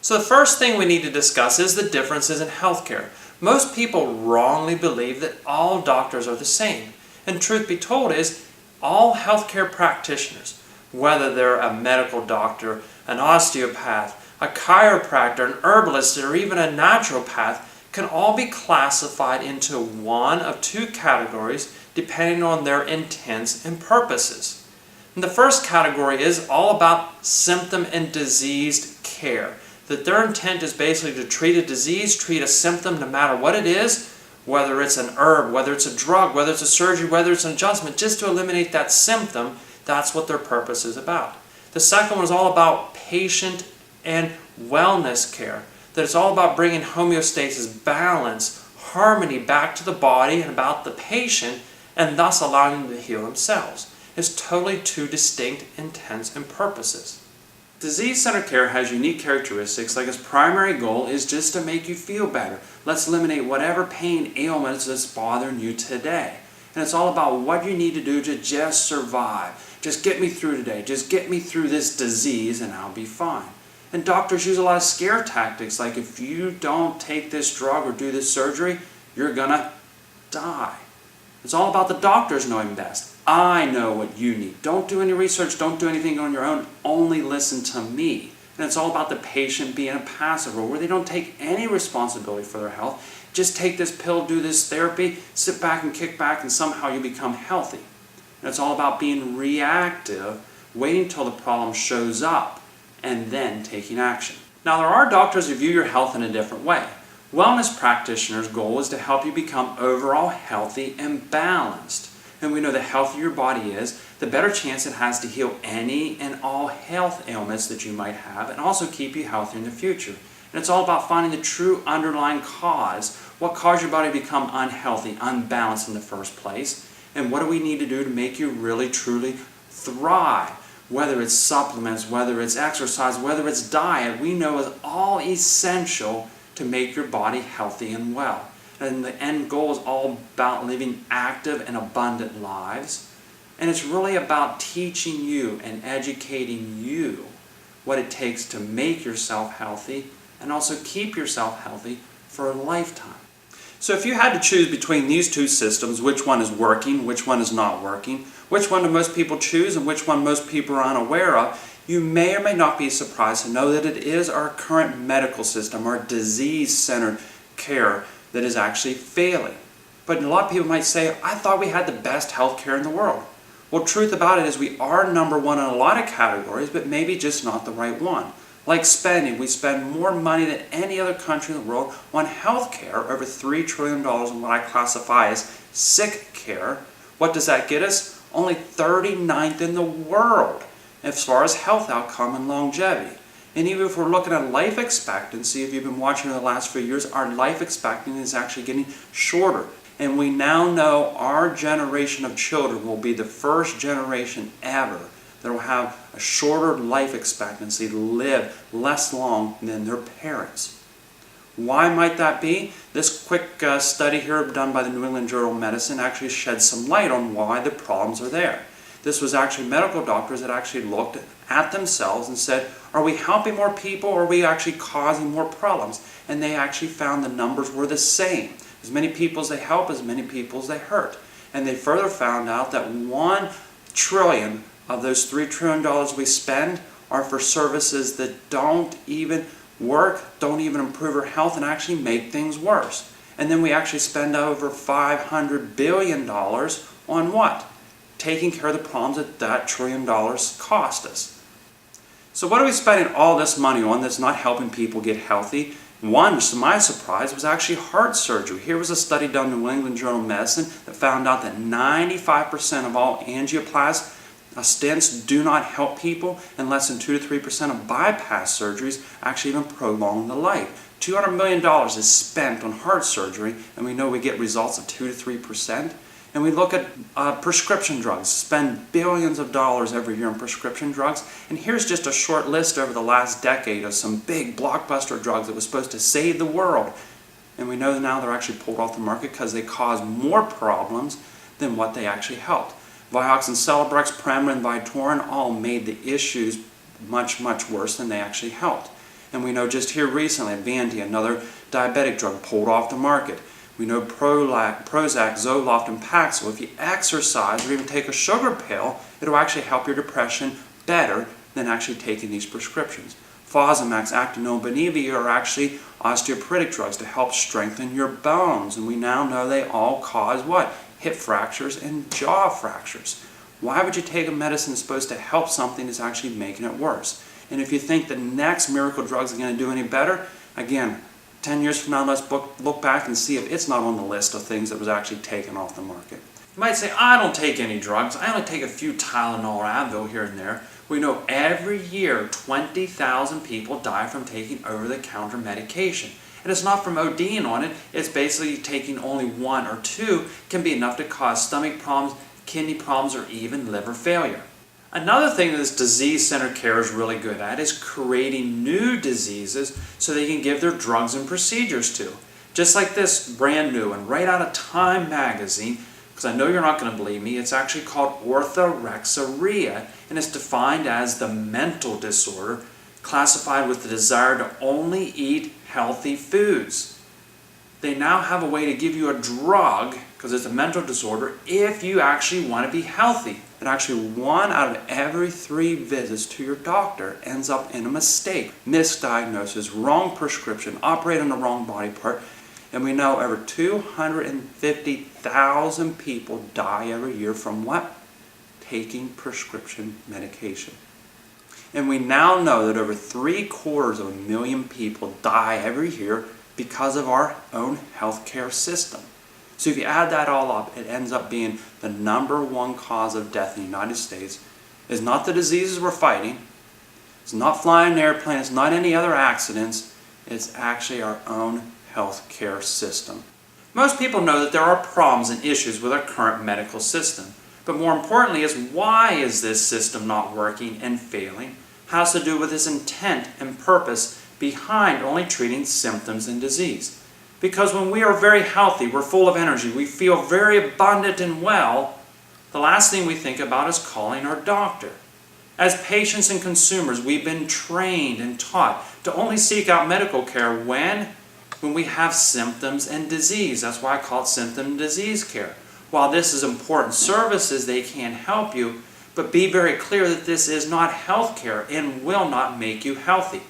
So the first thing we need to discuss is the differences in healthcare. Most people wrongly believe that all doctors are the same. And truth be told is, all healthcare practitioners, whether they're a medical doctor, an osteopath, a chiropractor, an herbalist, or even a naturopath, can all be classified into one of two categories depending on their intents and purposes. And the first category is all about symptom and disease care. That their intent is basically to treat a disease, treat a symptom no matter what it is, whether it's an herb, whether it's a drug, whether it's a surgery, whether it's an adjustment, just to eliminate that symptom. That's what their purpose is about. The second one is all about patient and wellness care. That it's all about bringing homeostasis, balance, harmony back to the body and about the patient, and thus allowing them to heal themselves. It's totally two distinct intents and purposes. Disease-centered care has unique characteristics, like its primary goal is just to make you feel better. Let's eliminate whatever pain, ailments that's bothering you today. And it's all about what you need to do to just survive. Just get me through today. Just get me through this disease and I'll be fine. And doctors use a lot of scare tactics, like if you don't take this drug or do this surgery, you're gonna die. It's all about the doctors knowing best. I know what you need. Don't do any research, don't do anything on your own, only listen to me. And it's all about the patient being a passive role, where they don't take any responsibility for their health. Just take this pill, do this therapy, sit back and kick back, and somehow you become healthy. And it's all about being reactive, waiting until the problem shows up, and then taking action. Now, there are doctors who view your health in a different way. Wellness practitioners' goal is to help you become overall healthy and balanced. And we know the healthier your body is, the better chance it has to heal any and all health ailments that you might have, and also keep you healthy in the future. And it's all about finding the true underlying cause. What caused your body to become unhealthy, unbalanced in the first place? And what do we need to do to make you really, truly thrive? Whether it's supplements, whether it's exercise, whether it's diet, we know is all essential to make your body healthy and well. And the end goal is all about living active and abundant lives. And it's really about teaching you and educating you what it takes to make yourself healthy and also keep yourself healthy for a lifetime. So if you had to choose between these two systems, which one is working, which one is not working, which one do most people choose and which one most people are unaware of, you may or may not be surprised to know that it is our current medical system, our disease-centered care, that is actually failing. But a lot of people might say, I thought we had the best health care in the world. Well, truth about it is we are number one in a lot of categories, but maybe just not the right one. Like spending, we spend more money than any other country in the world on health care, over $3 trillion in what I classify as sick care. What does that get us? Only 39th in the world as far as health outcome and longevity. And even if we're looking at life expectancy, if you've been watching in the last few years, our life expectancy is actually getting shorter. And we now know our generation of children will be the first generation ever that will have a shorter life expectancy, live less long than their parents. Why might that be? This quick study here done by the New England Journal of Medicine actually sheds some light on why the problems are there. This was actually medical doctors that actually looked at themselves and said, are we helping more people or are we actually causing more problems? And they actually found the numbers were the same. As many people as they help, as many people as they hurt. And they further found out that $1 trillion of those $3 trillion we spend are for services that don't even work, don't even improve our health, and actually make things worse. And then we actually spend over $500 billion on what? Taking care of the problems that $1 trillion cost us. So what are we spending all this money on that's not helping people get healthy? One, to my surprise, was actually heart surgery. Here was a study done in the New England Journal of Medicine that found out that 95% of all angioplasty stents do not help people, and less than 2 to 3% of bypass surgeries actually even prolong the life. $200 million is spent on heart surgery, and we know we get results of 2 to 3%. And we look at prescription drugs, spend billions of dollars every year on prescription drugs. And here's just a short list over the last decade of some big blockbuster drugs that were supposed to save the world. And we know now they're actually pulled off the market because they cause more problems than what they actually helped. Vioxx, Celebrex, Premarin, and Vytorin all made the issues much, much worse than they actually helped. And we know just here recently, Vandy, another diabetic drug, pulled off the market. We know Prozac, Zoloft, and Paxil, if you exercise or even take a sugar pill, it'll actually help your depression better than actually taking these prescriptions. Fosamax, Actonol, Benevia are actually osteoporotic drugs to help strengthen your bones. And we now know they all cause what? Hip fractures and jaw fractures. Why would you take a medicine that's supposed to help something that's actually making it worse? And if you think the next miracle drugs are going to do any better, again, 10 years from now, let's look back and see if it's not on the list of things that was actually taken off the market. You might say, I don't take any drugs. I only take a few Tylenol or Advil here and there. We know every year 20,000 people die from taking over-the-counter medication. And it's not from ODing on it. It's basically taking only one or two can be enough to cause stomach problems, kidney problems, or even liver failure. Another thing that this disease-centered care is really good at is creating new diseases so they can give their drugs and procedures to. Just like this brand new and right out of Time magazine, because I know you're not going to believe me, it's actually called orthorexia, and it's defined as the mental disorder classified with the desire to only eat healthy foods. They now have a way to give you a drug, because it's a mental disorder, if you actually want to be healthy. And actually 1 out of every 3 visits to your doctor ends up in a mistake, misdiagnosis, wrong prescription, operate on the wrong body part. And we know over 250,000 people die every year from what? Taking prescription medication. And we now know that over 750,000 people die every year because of our own healthcare system. So if you add that all up, it ends up being the #1 cause of death in the United States is not the diseases we're fighting, it's not flying an airplane, it's not any other accidents, it's actually our own healthcare system. Most people know that there are problems and issues with our current medical system, but more importantly is why is this system not working and failing? Has to do with its intent and purpose behind only treating symptoms and disease. Because when we are very healthy, we're full of energy, we feel very abundant and well, the last thing we think about is calling our doctor. As patients and consumers, we've been trained and taught to only seek out medical care when we have symptoms and disease. That's why I call it symptom and disease care. While this is important services, they can help you, but be very clear that this is not health care and will not make you healthy.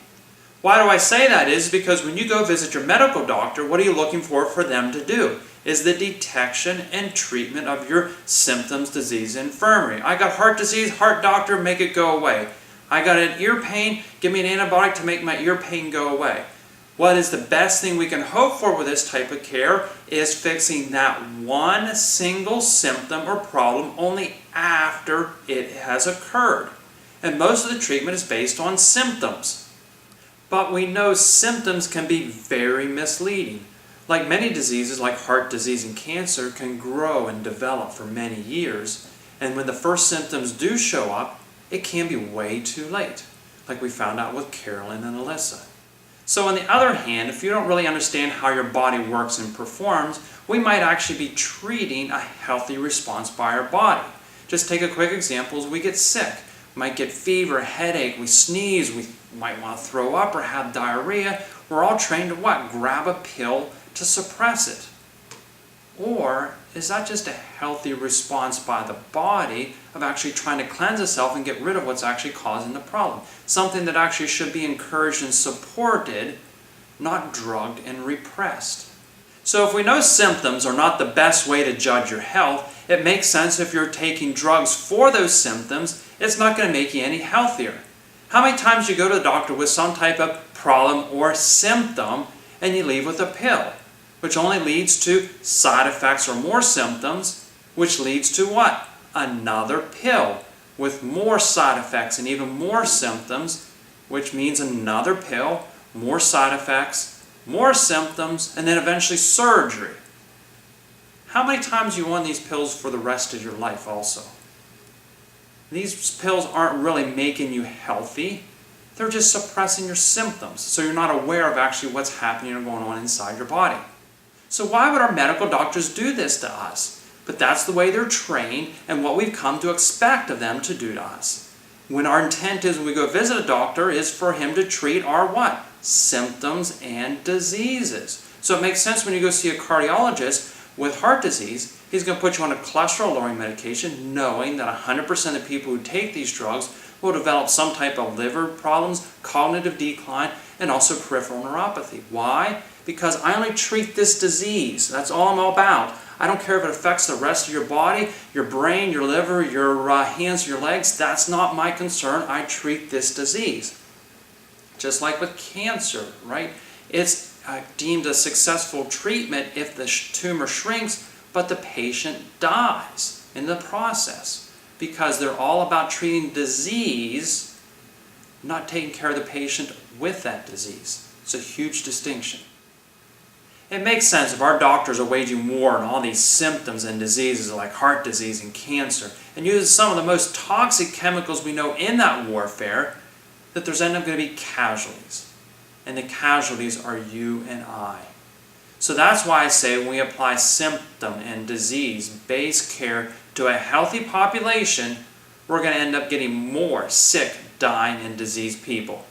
Why do I say that? Is because when you go visit your medical doctor, what are you looking for them to do? Is the detection and treatment of your symptoms, disease, and infirmary. I got heart disease, heart doctor, make it go away. I got an ear pain, give me an antibiotic to make my ear pain go away. What is the best thing we can hope for with this type of care is fixing that one single symptom or problem only after it has occurred. And most of the treatment is based on symptoms. But we know symptoms can be very misleading. Like many diseases, like heart disease and cancer, can grow and develop for many years. And when the first symptoms do show up, it can be way too late, like we found out with Carolyn and Alyssa. So on the other hand, if you don't really understand how your body works and performs, we might actually be treating a healthy response by our body. Just take a quick example. We get sick. We might get fever, headache, we sneeze, we might want to throw up or have diarrhea. We're all trained to what? Grab a pill to suppress it. Or is that just a healthy response by the body of actually trying to cleanse itself and get rid of what's actually causing the problem? Something that actually should be encouraged and supported, not drugged and repressed. So if we know symptoms are not the best way to judge your health, it makes sense if you're taking drugs for those symptoms, it's not going to make you any healthier. How many times you go to the doctor with some type of problem or symptom and you leave with a pill, which only leads to side effects or more symptoms, which leads to what? Another pill with more side effects and even more symptoms, which means another pill, more side effects, more symptoms, and then eventually surgery. How many times do you want these pills for the rest of your life also? These pills aren't really making you healthy. They're just suppressing your symptoms, so you're not aware of actually what's happening or going on inside your body. So why would our medical doctors do this to us? But that's the way they're trained and what we've come to expect of them to do to us. When our intent is when we go visit a doctor is for him to treat our what? symptoms and diseases. So it makes sense when you go see a cardiologist with heart disease, he's going to put you on a cholesterol-lowering medication, knowing that 100% of people who take these drugs will develop some type of liver problems, cognitive decline, and also peripheral neuropathy. Why? Because I only treat this disease. That's all I'm all about. I don't care if it affects the rest of your body, your brain, your liver, your hands, your legs. That's not my concern. I treat this disease. Just like with cancer, right? It's deemed a successful treatment if the tumor shrinks, but the patient dies in the process, because they're all about treating disease, not taking care of the patient with that disease. It's a huge distinction. It makes sense if our doctors are waging war on all these symptoms and diseases like heart disease and cancer, and use some of the most toxic chemicals we know in that warfare, that there's end up going to be casualties. And the casualties are you and I. So that's why I say when we apply symptom and disease-based care to a healthy population, we're going to end up getting more sick, dying, and diseased people.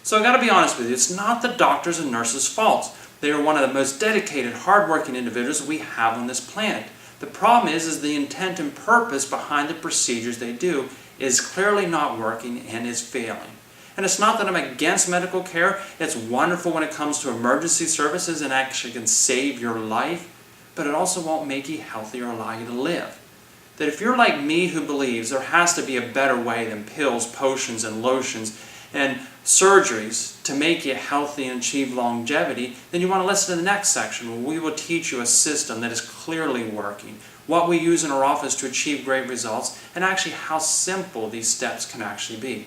So I've got to be honest with you, it's not the doctors and nurses' fault. They are one of the most dedicated, hardworking individuals we have on this planet. The problem is the intent and purpose behind the procedures they do is clearly not working and is failing. And it's not that I'm against medical care. It's wonderful when it comes to emergency services and actually can save your life, but it also won't make you healthy or allow you to live. That if you're like me who believes there has to be a better way than pills, potions, and lotions and surgeries to make you healthy and achieve longevity, then you want to listen to the next section where we will teach you a system that is clearly working, what we use in our office to achieve great results, and actually how simple these steps can actually be.